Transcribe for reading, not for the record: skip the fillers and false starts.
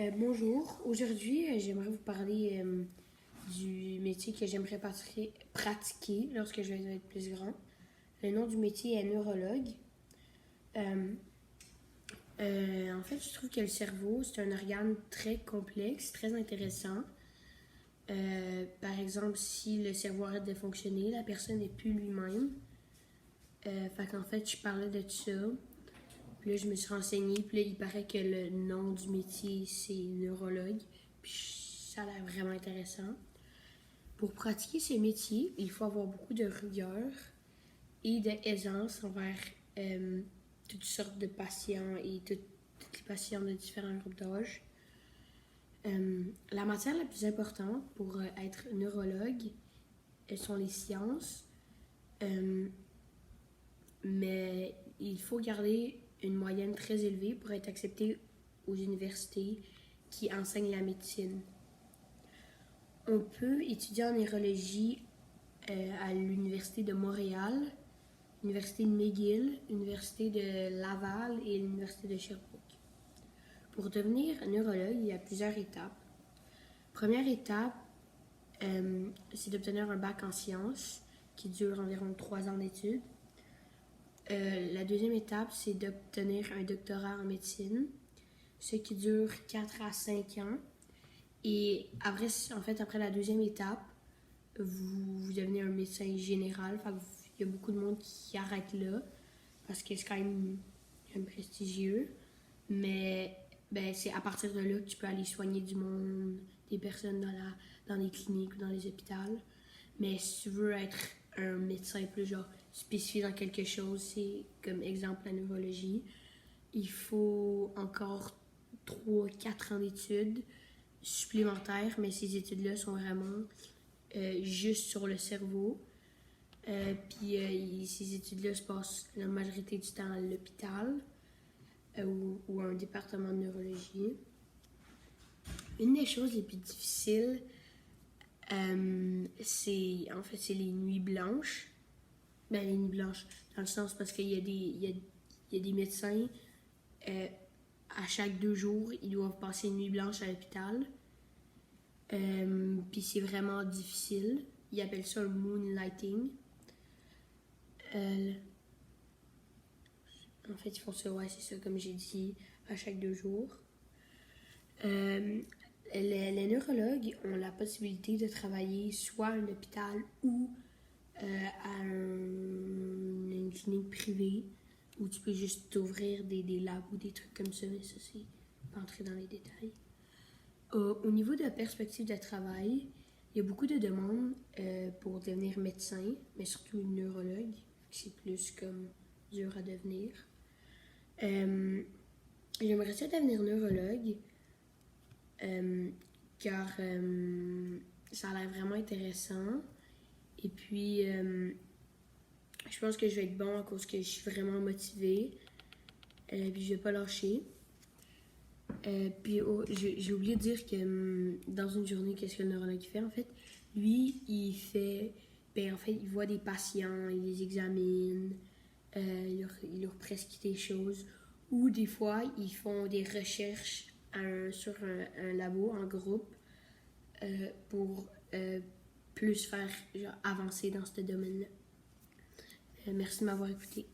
Bonjour, aujourd'hui j'aimerais vous parler du métier que j'aimerais pratiquer lorsque je vais être plus grand. Le nom du métier est neurologue. Euh, en fait, je trouve que le cerveau, c'est un organe très complexe, très intéressant. Par exemple, si le cerveau arrête de fonctionner, la personne n'est plus lui-même. Fait qu'en fait, je parlais de tout ça. Puis là, je me suis renseignée, puis là, il paraît que le nom du métier, c'est neurologue. Puis ça a l'air vraiment intéressant. Pour pratiquer ce métier, il faut avoir beaucoup de rigueur et d'aisance envers toutes sortes de patients et toutes les patients de différents groupes d'âge. La matière la plus importante pour être neurologue sont les sciences, mais il faut garder une moyenne très élevée pour être accepté aux universités qui enseignent la médecine. On peut étudier en neurologie à l'Université de Montréal, l'Université de McGill, l'Université de Laval et l'Université de Sherbrooke. Pour devenir neurologue, il y a plusieurs étapes. Première étape, c'est d'obtenir un bac en sciences qui dure environ 3 ans d'études. La deuxième étape, c'est d'obtenir un doctorat en médecine, ce qui dure 4 à 5 ans. Et après, après la deuxième étape, vous devenez un médecin général. Il y a beaucoup de monde qui arrête là parce que c'est quand même prestigieux. Mais c'est à partir de là que tu peux aller soigner du monde, des personnes dans les cliniques ou dans les hôpitaux. Mais si tu veux être un médecin plus genre spécifié dans quelque chose, c'est comme exemple la neurologie, il faut encore 3-4 ans d'études supplémentaires, mais ces études-là sont vraiment juste sur le cerveau. Puis ces études-là se passent la majorité du temps à l'hôpital ou à un département de neurologie. Une des choses les plus difficiles, c'est les nuits blanches. Les nuits blanches, dans le sens parce qu'il y a des médecins, à chaque 2 jours, ils doivent passer une nuit blanche à l'hôpital. Puis c'est vraiment difficile. Ils appellent ça un moonlighting. En fait, ils font ça, ouais, c'est ça, comme j'ai dit, à chaque 2 jours. Les neurologues ont la possibilité de travailler soit à un hôpital ou à une clinique privée où tu peux juste t'ouvrir des labs ou des trucs comme ça, mais ça, c'est pas entrer dans les détails. Au niveau de la perspective de travail, il y a beaucoup de demandes pour devenir médecin, mais surtout neurologue, c'est plus comme dur à devenir. J'aimerais ça devenir neurologue car ça a l'air vraiment intéressant. Et puis, je pense que je vais être bon à cause que je suis vraiment motivée. Puis je vais pas lâcher. J'ai oublié de dire que dans une journée, qu'est-ce que le neurologue fait en fait? Lui, il voit des patients, il les examine, il leur prescrit des choses. Ou des fois, ils font des recherches sur un labo en groupe pour plus faire avancer dans ce domaine-là. Merci de m'avoir écouté.